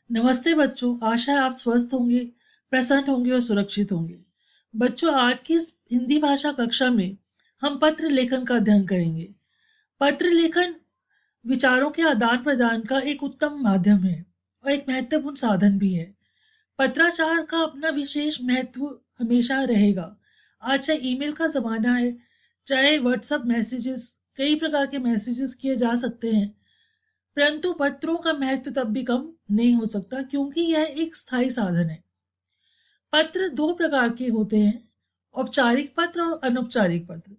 नमस्ते बच्चों, आशा है आप स्वस्थ होंगे, प्रसन्न होंगे और सुरक्षित होंगे। बच्चों, आज की इस हिंदी भाषा कक्षा में हम पत्र लेखन का अध्ययन करेंगे। पत्र लेखन विचारों के आदान प्रदान का एक उत्तम माध्यम है और एक महत्वपूर्ण साधन भी है। पत्राचार का अपना विशेष महत्व हमेशा रहेगा। आज चाहे ईमेल का ज़माना है, चाहे व्हाट्सएप मैसेजेस, कई प्रकार के मैसेजेस किए जा सकते हैं, परंतु पत्रों का महत्व तब भी कम नहीं हो सकता क्योंकि यह एक स्थायी साधन है। पत्र दो प्रकार के होते हैं, औपचारिक पत्र और अनौपचारिक पत्र।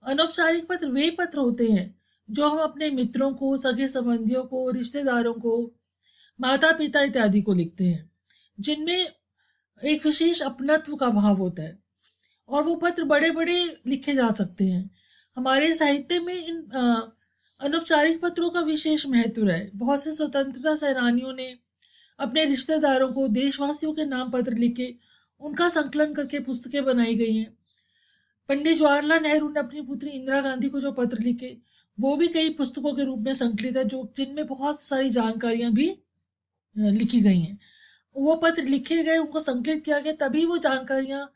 अनौपचारिक पत्र वे पत्र होते हैं जो हम अपने मित्रों को, सगे संबंधियों को, रिश्तेदारों को, माता पिता इत्यादि को लिखते हैं, जिनमें एक विशेष अपनत्व का भाव होता है और वो पत्र बड़े बड़े लिखे जा सकते हैं। हमारे साहित्य में इन अनौपचारिक पत्रों का विशेष महत्व रहा है। बहुत से स्वतंत्रता सेनानियों ने अपने रिश्तेदारों को, देशवासियों के नाम पत्र लिखे, उनका संकलन करके पुस्तकें बनाई गई हैं। पंडित जवाहरलाल नेहरू ने अपनी पुत्री इंदिरा गांधी को जो पत्र लिखे, वो भी कई पुस्तकों के रूप में संकलित है, जो जिनमें बहुत सारी जानकारियां भी लिखी गई हैं। वो पत्र लिखे गए, उनको संकलित किया गया, तभी वो जानकारियां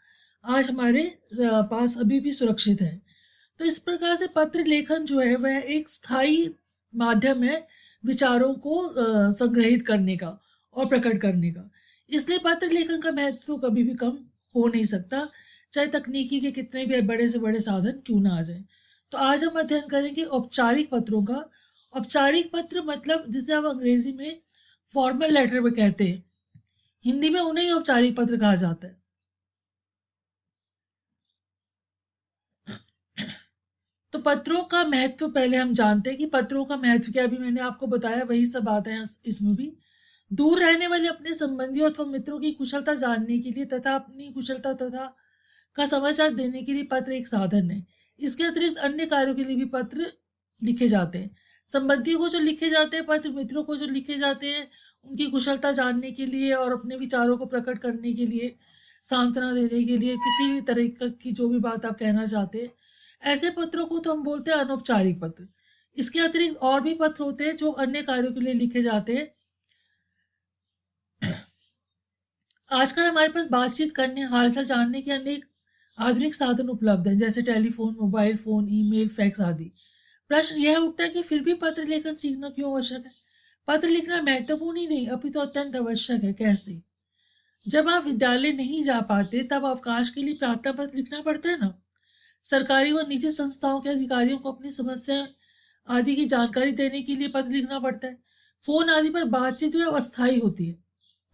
आज हमारे पास अभी भी सुरक्षित है। तो इस प्रकार से पत्र लेखन जो है वह एक स्थायी माध्यम है विचारों को संग्रहित करने का और प्रकट करने का। इसलिए पत्र लेखन का महत्व तो कभी भी कम हो नहीं सकता, चाहे तकनीकी के कितने भी बड़े से बड़े साधन क्यों ना आ जाए। तो आज हम अध्ययन करेंगे औपचारिक पत्रों का। औपचारिक पत्र मतलब जिसे हम अंग्रेजी में फॉर्मल लेटर में कहते हैं, हिंदी में उन्हें ही औपचारिक पत्र कहा जाता है। तो पत्रों का महत्व पहले हम जानते हैं कि पत्रों का महत्व क्या, अभी मैंने आपको बताया वही सब बात है इसमें भी। दूर रहने वाले अपने संबंधियों अथवा मित्रों की कुशलता जानने के लिए तथा अपनी कुशलता तथा का समाचार देने के लिए पत्र एक साधन है। इसके अतिरिक्त अन्य कार्यों के लिए भी पत्र लिखे जाते हैं। संबंधियों को जो लिखे जाते हैं पत्र, मित्रों को जो लिखे जाते हैं उनकी कुशलता जानने के लिए और अपने विचारों को प्रकट करने के लिए, सांत्वना देने के लिए, किसी भी तरह की जो भी बात आप कहना चाहते हैं, ऐसे पत्रों को तो हम बोलते हैं अनौपचारिक पत्र। इसके अतिरिक्त और भी पत्र होते हैं जो अन्य कार्यों के लिए लिखे जाते हैं। आजकल हमारे पास बातचीत करने, हालचाल जानने के अनेक आधुनिक साधन उपलब्ध हैं, जैसे telephone, mobile phone, email, fax आदि। प्रश्न यह उठता है कि फिर भी पत्र लेखन सीखना क्यों आवश्यक है? पत्र लिखना महत्वपूर्ण ही नहीं अपितु अत्यंत आवश्यक है। कैसे? जब आप विद्यालय नहीं जा पाते तब अवकाश के लिए प्रार्थना पत्र लिखना पड़ता है ना। सरकारी व निजी संस्थाओं के अधिकारियों को अपनी समस्या आदि की जानकारी देने के लिए पत्र लिखना पड़ता है। फोन आदि पर बातचीत जो है अस्थायी होती है,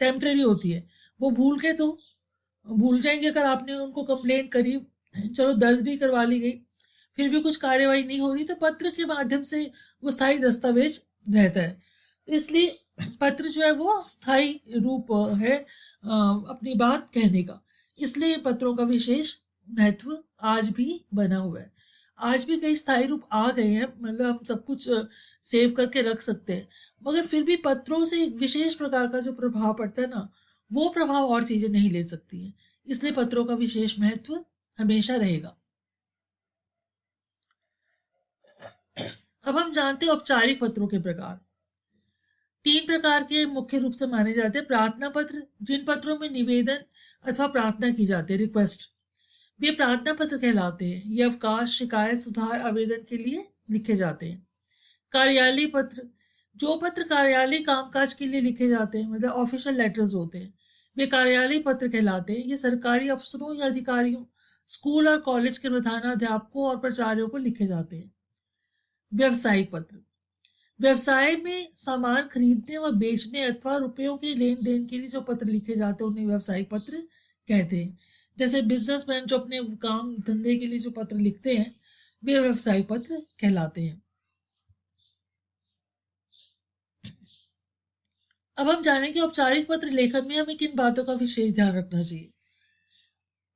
टेम्परेरी होती है। वो भूल जाएंगे अगर आपने उनको कंप्लेंट करी, चलो दर्ज भी करवा ली गई, फिर भी कुछ कार्यवाही नहीं हो रही, तो पत्र के माध्यम से वो स्थायी दस्तावेज रहता है। तो इसलिए पत्र जो है वो स्थायी रूप है अपनी बात कहने का। इसलिए पत्रों का विशेष महत्व आज भी बना हुआ है। आज भी कई स्थायी रूप आ गए हैं, मतलब हम सब कुछ सेव करके रख सकते हैं, मगर फिर भी पत्रों से एक विशेष प्रकार का जो प्रभाव पड़ता है ना, वो प्रभाव और चीजें नहीं ले सकती हैं। इसलिए पत्रों का विशेष महत्व हमेशा रहेगा। अब हम जानते हैं औपचारिक पत्रों के प्रकार। तीन प्रकार के मुख्य रूप से माने जाते हैं। प्रार्थना पत्र, जिन पत्रों में निवेदन अथवा प्रार्थना की जाती है, रिक्वेस्ट, वे प्रार्थना पत्र कहलाते हैं। ये अवकाश, शिकायत, सुधार, आवेदन के लिए लिखे जाते हैं। कार्यालय पत्र, जो पत्र कार्यालय कामकाज के लिए लिखे जाते हैं, मतलब ऑफिशियल लेटर्स होते हैं, वे कार्यालय पत्र कहलाते हैं। ये सरकारी अफसरों या अधिकारियों, स्कूल और कॉलेज के प्रधानाध्यापकों और प्राचार्यों को लिखे जाते हैं। व्यवसायिक पत्र, व्यवसाय में सामान खरीदने व बेचने अथवा रुपयों के लेन देन के लिए जो पत्र लिखे जाते हैं उन्हें व्यवसायिक पत्र कहते हैं। जैसे बिजनेसमैन जो अपने काम धंधे के लिए जो पत्र लिखते हैं वे व्यवसायिक पत्र कहलाते हैं। अब हम जानेंगे औपचारिक पत्र लेखन में हमें किन बातों का विशेष ध्यान रखना चाहिए।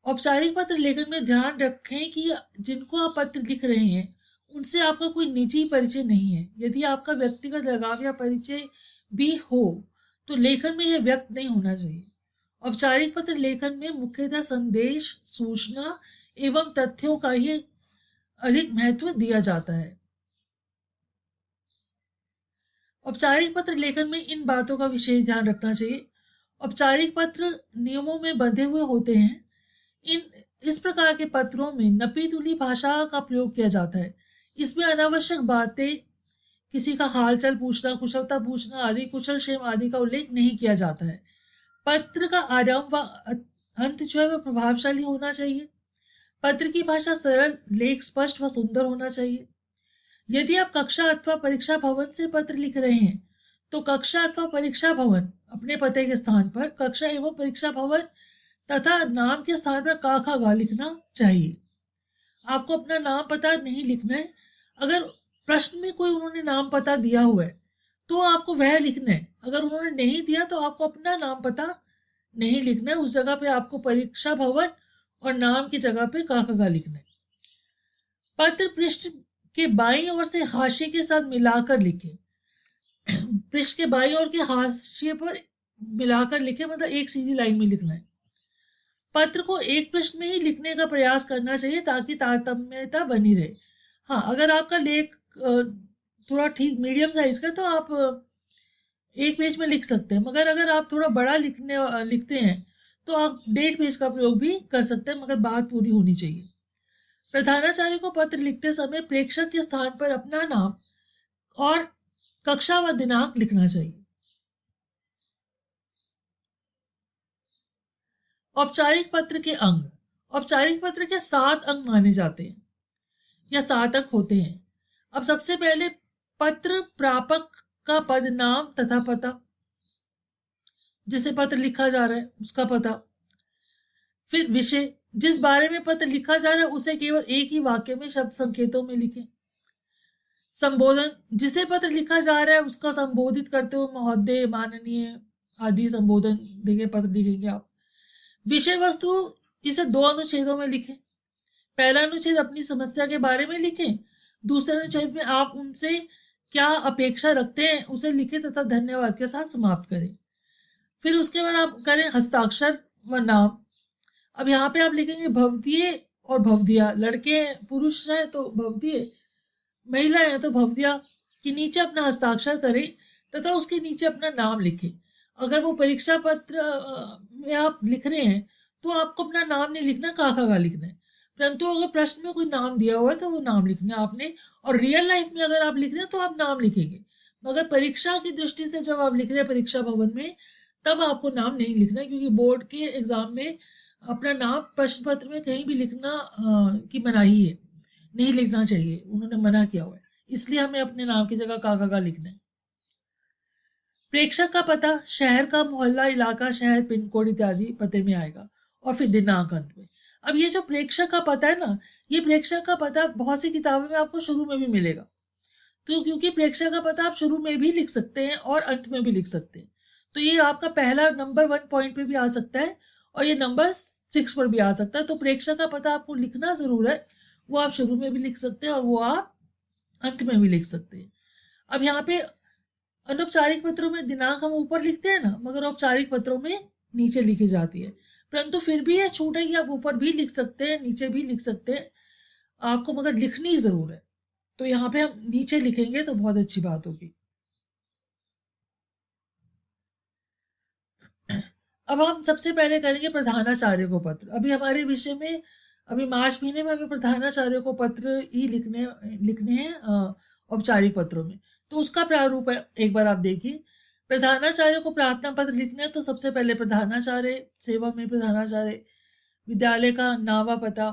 औपचारिक पत्र लेखन में ध्यान रखें कि जिनको आप पत्र लिख रहे हैं उनसे आपका कोई निजी परिचय नहीं है। यदि आपका व्यक्तिगत लगाव या परिचय भी हो तो लेखन में यह व्यक्त नहीं होना चाहिए। औपचारिक पत्र लेखन में मुख्यतः संदेश, सूचना एवं तथ्यों का ही अधिक महत्व दिया जाता है। औपचारिक पत्र लेखन में इन बातों का विशेष ध्यान रखना चाहिए। औपचारिक पत्र नियमों में बंधे हुए होते हैं। इस प्रकार के पत्रों में नपी तुली भाषा का प्रयोग किया जाता है। इसमें अनावश्यक बातें, किसी का हालचाल पूछना, कुशलता पूछना आदि, कुशल क्षेम आदि का उल्लेख नहीं किया जाता है। पत्र का आरंभ व अंत जो है वह प्रभावशाली होना चाहिए। पत्र की भाषा सरल, लेख स्पष्ट व सुंदर होना चाहिए। यदि आप कक्षा अथवा परीक्षा भवन से पत्र लिख रहे हैं तो कक्षा अथवा परीक्षा भवन अपने पते के स्थान पर, कक्षा एवं परीक्षा भवन तथा नाम के स्थान पर का खा गा लिखना चाहिए। आपको अपना नाम पता नहीं लिखना है। अगर प्रश्न में कोई उन्होंने नाम पता दिया हुआ है तो आपको वह लिखना है। अगर उन्होंने नहीं दिया तो आपको अपना नाम पता नहीं लिखना है। उस जगह पे आपको परीक्षा भवन और नाम की जगह पे का खा गा लिखना है। पत्र पृष्ठ के बाईं ओर से हाशिए के साथ मिलाकर लिखें। पृष्ठ के बाईं ओर के हाशिए पर मिलाकर लिखें, मतलब एक सीधी लाइन में लिखना है। पत्र को एक पृष्ठ में ही लिखने का प्रयास करना चाहिए ताकि तारतम्यता बनी रहे। हाँ, अगर आपका लेख थोड़ा ठीक मीडियम साइज का तो आप एक पेज में लिख सकते हैं, मगर अगर आप थोड़ा बड़ा लिखते हैं तो आप 1.5 पेज का प्रयोग भी कर सकते हैं, मगर बात पूरी होनी चाहिए। प्रधानाचार्य को पत्र लिखते समय प्रेक्षक के स्थान पर अपना नाम और कक्षा व दिनांक लिखना चाहिए। औपचारिक पत्र के अंग। औपचारिक पत्र के 7 अंग माने जाते हैं या 7 अंक होते हैं। अब सबसे पहले पत्र प्रापक का पद नाम तथा पता, जिसे पत्र लिखा जा रहा है उसका पता। फिर विषय, जिस बारे में पत्र लिखा जा रहा है उसे केवल एक ही वाक्य में शब्द संकेतों में लिखें। संबोधन, जिसे पत्र लिखा जा रहा है उसका संबोधित करते हुए महोदय, माननीय आदि संबोधन देके पत्र लिखेंगे आप। विषय वस्तु, इसे 2 अनुच्छेदों में लिखें। पहला अनुच्छेद अपनी समस्या के बारे में लिखें। दूसरे अनुच्छेद में आप उनसे क्या अपेक्षा रखते हैं उसे लिखें तथा धन्यवाद के साथ समाप्त करें। फिर उसके बाद आप करें हस्ताक्षर व नाम। अब यहाँ पे आप लिखेंगे भवदीय और भवदिया। लड़के पुरुष हैं तो भवदीय, महिला है तो भवदिया। के नीचे अपना हस्ताक्षर करें तथा उसके नीचे अपना नाम लिखें। अगर वो परीक्षा पत्र में आप लिख रहे हैं तो आपको अपना नाम नहीं लिखना, का खा गा लिखना है। परंतु अगर प्रश्न में कोई नाम दिया हुआ है तो वो नाम लिखना है आपने। और रियल लाइफ में अगर आप लिख रहे हैं तो आप नाम लिखेंगे, मगर परीक्षा की दृष्टि से जब आप लिख रहे हैं परीक्षा भवन में तब आपको नाम नहीं लिखना है, क्योंकि बोर्ड के एग्जाम में अपना नाम प्रश्न पत्र में कहीं भी लिखना की मनाही है, नहीं लिखना चाहिए, उन्होंने मना किया हुआ है। इसलिए हमें अपने नाम की जगह का खा गा लिखना है। प्रेक्षक का पता शहर का, मोहल्ला, इलाका, शहर, पिन कोड इत्यादि पते में आएगा और फिर दिनांक अंत में। अब ये जो प्रेक्षक का पता है ना, ये प्रेक्षक का पता बहुत सी किताबों में आपको शुरू में भी मिलेगा। तो क्योंकि प्रेक्षक का पता आप शुरू में भी लिख सकते हैं और अंत में भी लिख सकते हैं, तो ये आपका पहला नंबर 1 पॉइंट पे भी आ सकता है और ये नंबर 6 पर भी आ सकता है। तो प्रेक्षक का पता आपको लिखना जरूर है, वो आप शुरू में भी लिख सकते हैं और वो आप अंत में भी लिख सकते हैं। अब यहाँ पे अनौपचारिक पत्रों में दिनांक हम ऊपर लिखते हैं ना, मगर औपचारिक पत्रों में नीचे लिखी जाती है। परंतु फिर भी यह छूट है कि आप ऊपर भी लिख सकते हैं, नीचे भी लिख सकते हैं, आपको मगर लिखनी जरूर है। तो यहाँ पे हम नीचे लिखेंगे तो बहुत अच्छी बात होगी। अब हम सबसे पहले करेंगे प्रधानाचार्य को पत्र। अभी हमारे विषय में अभी मार्च महीने में हमें प्रधानाचार्य को पत्र ही लिखने हैं औपचारिक पत्रों में। तो उसका प्रारूप है, एक बार आप देखिए। प्रधानाचार्य को प्रार्थना पत्र लिखने हैं तो सबसे पहले प्रधानाचार्य, सेवा में प्रधानाचार्य, विद्यालय का नाम व पता,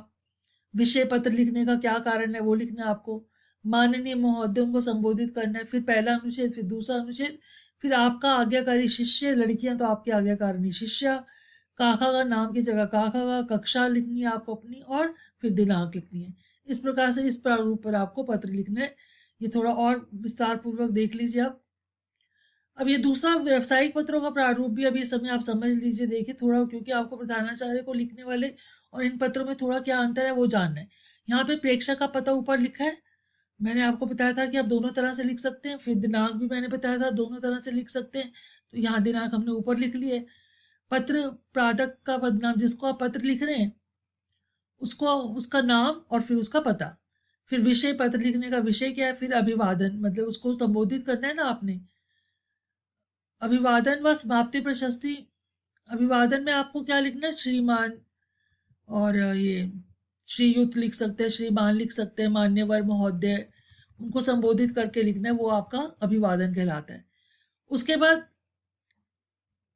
विषय पत्र लिखने का क्या कारण है वो लिखना है आपको, माननीय महोदय उनको संबोधित करना है, फिर पहला अनुच्छेद, फिर दूसरा अनुच्छेद, फिर आपका आज्ञाकारी शिष्य, लड़कियां तो आपकी आज्ञाकारिणी शिष्या, काका का नाम की जगह काका का, कक्षा लिखनी है आपको अपनी और फिर दिनांक लिखनी है। इस प्रकार से इस प्रारूप पर आपको पत्र लिखना है। ये थोड़ा और विस्तार पूर्वक देख लीजिए आप। अब ये दूसरा व्यावसायिक पत्रों का प्रारूप भी अभी इस समय आप समझ लीजिए, देखिए थोड़ा, क्योंकि आपको प्रधानाचार्य को लिखने वाले और इन पत्रों में थोड़ा क्या अंतर है वो जानना है। यहाँ पे प्रेक्षक का पता ऊपर लिखा है, मैंने आपको बताया था कि आप दोनों तरह से लिख सकते हैं। फिर दिनांक भी मैंने बताया था दोनों तरह से लिख सकते हैं, तो यहाँ दिनांक हमने ऊपर लिख लिए। पत्र प्रापक का पदनाम, जिसको आप पत्र लिख रहे हैं उसको, उसका नाम और फिर उसका पता। फिर विषय, पत्र लिखने का विषय क्या है, फिर अभिवादन, मतलब उसको संबोधित करना है ना आपने, अभिवादन व समाप्ति प्रशस्ति। अभिवादन में आपको क्या लिखना है? श्रीमान, और ये श्रीयुत लिख सकते हैं, श्रीमान लिख सकते हैं, मान्यवर महोदय, उनको संबोधित करके लिखना है, वो आपका अभिवादन कहलाता है। उसके बाद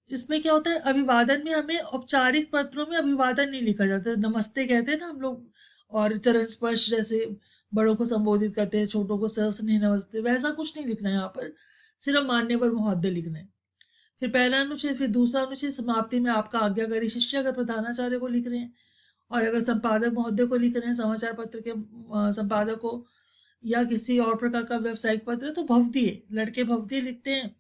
इसमें क्या होता है, अभिवादन में हमें औपचारिक पत्रों में अभिवादन नहीं लिखा जाता। नमस्ते कहते हैं ना हम लोग, और चरण स्पर्श जैसे बड़ों को संबोधित करते हैं, छोटों को सहस्नेह नमस्ते, वैसा कुछ नहीं लिखना है यहाँ पर, सिर्फ मान्यवर महोदय लिखना है। फिर पहला अनुच्छेद, फिर दूसरा अनुच्छेद, समाप्ति में आपका आज्ञाकारी शिष्य अगर प्रधानाचार्य को लिख रहे हैं, और अगर संपादक महोदय को लिख रहे हैं, समाचार पत्र के संपादक को, या किसी और प्रकार का व्यावसायिक पत्र है, तो भवदीय, लड़के भवदीय लिखते हैं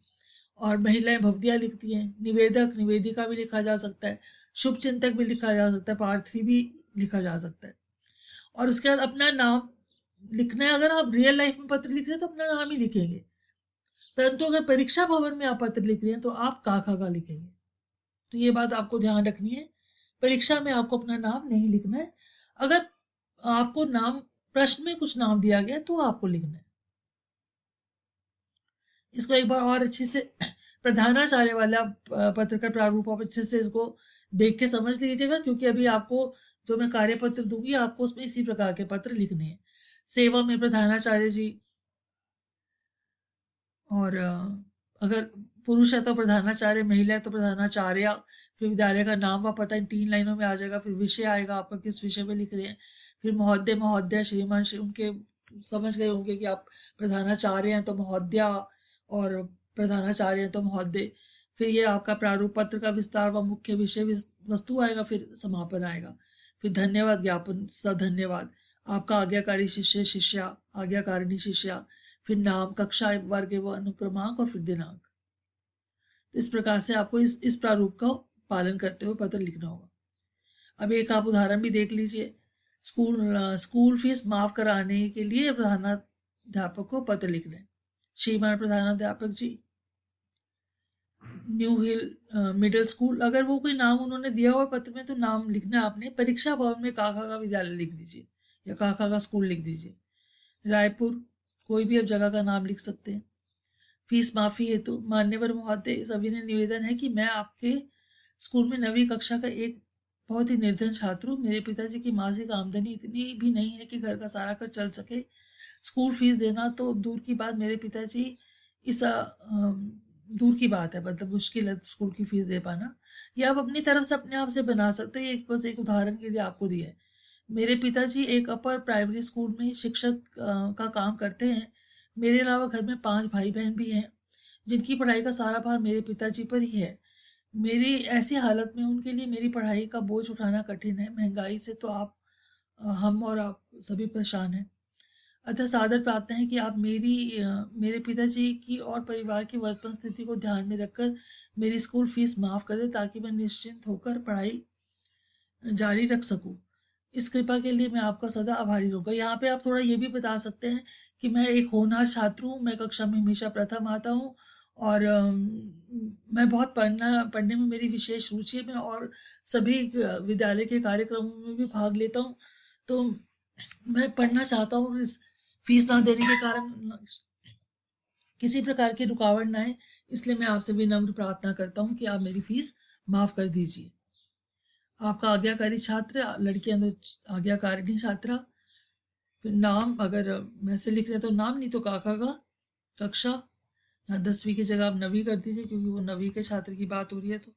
और महिलाएं भवदिया लिखती हैं। निवेदक, निवेदिका भी लिखा जा सकता है, शुभ चिंतक भी लिखा जा सकता है, प्रार्थी भी लिखा जा सकता है। और उसके बाद अपना नाम लिखना है। अगर आप रियल लाइफ में पत्र लिख रहे हैं तो अपना नाम ही लिखेंगे, परंतु अगर परीक्षा भवन में आप पत्र लिख रहे हैं तो आप काका का लिखेंगे। तो ये बात आपको ध्यान रखनी है, परीक्षा में आपको अपना नाम नहीं लिखना है। अगर आपको नाम, प्रश्न में कुछ नाम दिया गया तो आपको लिखना है। इसको एक बार और अच्छे से प्रधानाचार्य वाला पत्र का प्रारूप आप अच्छे से इसको देख के समझ लीजिएगा, क्योंकि अभी आपको जो मैं कार्यपत्र दूंगी आपको उसमें इसी प्रकार के पत्र लिखने हैं। सेवा में प्रधानाचार्य जी, और अगर पुरुष है तो प्रधानाचार्य, महिला है तो प्रधानाचार्य, फिर विद्यालय का नाम व पता इन 3 लाइनों में आ जाएगा। फिर विषय आएगा आपका, किस विषय में लिख रहे हैं। फिर महोदय, महोदया, श्रीमान, श्री, उनके समझ गए होंगे कि आप प्रधानाचार्य हैं तो महोदया, और प्रधानाचार्य हैं तो महोदय। फिर ये आपका प्रारूप पत्र का विस्तार व मुख्य विषय वस्तु आएगा, फिर समापन आएगा, फिर धन्यवाद ज्ञापन, सधन्यवाद, आपका आज्ञाकारी शिष्य, शिष्या, आज्ञाकारिणी शिष्या, फिर नाम, कक्षा, वर्ग व अनुक्रमांक, और फिर दिनांक। तो इस प्रकार से आपको इस प्रारूप का पालन करते हुए पत्र लिखना होगा। अब एक आप उदाहरण भी देख लीजिए। स्कूल फीस माफ कराने के लिए प्रधानाध्यापक को पत्र लिखना है। श्रीमान प्रधानाध्यापक जी, न्यू हिल मिडिल स्कूल, अगर वो कोई नाम उन्होंने दिया हुआ पत्र में तो नाम लिखना आपने। परीक्षा भवन में काका का विद्यालय लिख दीजिए या काका का स्कूल लिख दीजिए। रायपुर, कोई भी अब जगह का नाम लिख सकते हैं। फीस माफी हेतु मान्यवर महोदय, सभी ने निवेदन है कि मैं आपके स्कूल में 9वीं कक्षा का एक बहुत ही निर्धन छात्र हूँ। मेरे पिताजी की मासिक आमदनी इतनी भी नहीं है कि घर का सारा खर्च चल सके। स्कूल फीस देना तो दूर की बात, मेरे पिताजी इस दूर की बात है, मतलब मुश्किल है स्कूल की फीस दे पाना। या आप अपनी तरफ से अपने आप से बना सकते हैं। एक बस एक उदाहरण के लिए आपको दिया है। मेरे पिताजी एक अपर प्राइमरी स्कूल में शिक्षक का काम करते हैं। मेरे अलावा घर में 5 भाई बहन भी हैं, जिनकी पढ़ाई का सारा भार मेरे पिताजी पर ही है। मेरी ऐसी हालत में उनके लिए मेरी पढ़ाई का बोझ उठाना कठिन है। महंगाई से तो हम और आप सभी परेशान हैं। अतः सादर प्रार्थना है कि आप मेरे पिताजी की और परिवार की वर्तमान स्थिति को ध्यान में रखकर मेरी स्कूल फीस माफ़ कर दें, ताकि मैं निश्चिंत होकर पढ़ाई जारी रख सकूं। इस कृपा के लिए मैं आपका सदा आभारी रहूँगा। यहाँ पे आप थोड़ा ये भी बता सकते हैं कि मैं एक होनहार छात्र हूँ, मैं कक्षा में हमेशा प्रथम आता हूँ, और मैं बहुत पढ़ने में मेरी विशेष रुचि है। मैं और सभी विद्यालय के कार्यक्रमों में भी भाग लेता हूँ। तो मैं पढ़ना चाहता हूँ, इस फीस ना देने के कारण किसी प्रकार की रुकावट ना आए, इसलिए मैं आपसे विनम्र प्रार्थना करता हूँ कि आप मेरी फीस माफ़ कर दीजिए। आपका आज्ञाकारी छात्र, लड़की अंदर आज्ञाकारिणी छात्रा। फिर नाम, अगर वैसे लिख रहे हैं तो नाम, नहीं तो काका का, कक्षा, या 10वीं की जगह आप 9वीं कर दीजिए, क्योंकि वो 9वीं के छात्र की बात हो रही है। तो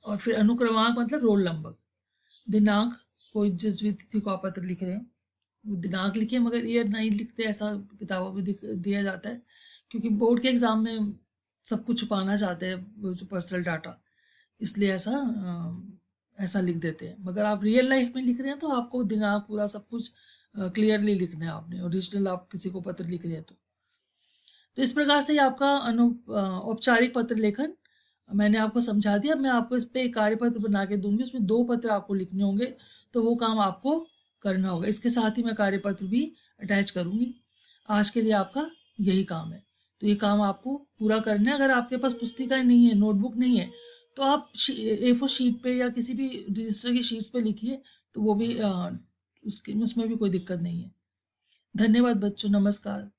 और फिर अनुक्रमांक मतलब रोल नंबर। दिनांक, कोई जिस भी तिथि को आप पत्र लिख रहे हैं वो दिनांक लिखिए, मगर ईयर नहीं लिखते, ऐसा किताबों में दिया जाता है, क्योंकि बोर्ड के एग्जाम में सब कुछ छुपाना चाहते हैं वो जो पर्सनल डाटा, इसलिए ऐसा लिख देते हैं। मगर आप रियल लाइफ में लिख रहे हैं तो आपको दिनांक पूरा सब कुछ क्लियरली लिखना है आपने, ओरिजिनल आप किसी को पत्र लिख रहे हैं तो इस प्रकार से आपका औपचारिक पत्र लेखन मैंने आपको समझा दिया। मैं आपको इस पर एक कार्यपत्र बना के दूंगी, उसमें 2 पत्र आपको लिखने होंगे, तो वो काम आपको करना होगा। इसके साथ ही मैं कार्यपत्र भी अटैच करूंगी। आज के लिए आपका यही काम है, तो ये काम आपको पूरा करना है। अगर आपके पास पुस्तिकाएं नहीं है, नोटबुक नहीं है, तो आप A4 शीट पे या किसी भी रजिस्टर की शीट्स पे लिखिए, तो वो भी उसमें भी कोई दिक्कत नहीं है। धन्यवाद बच्चों, नमस्कार।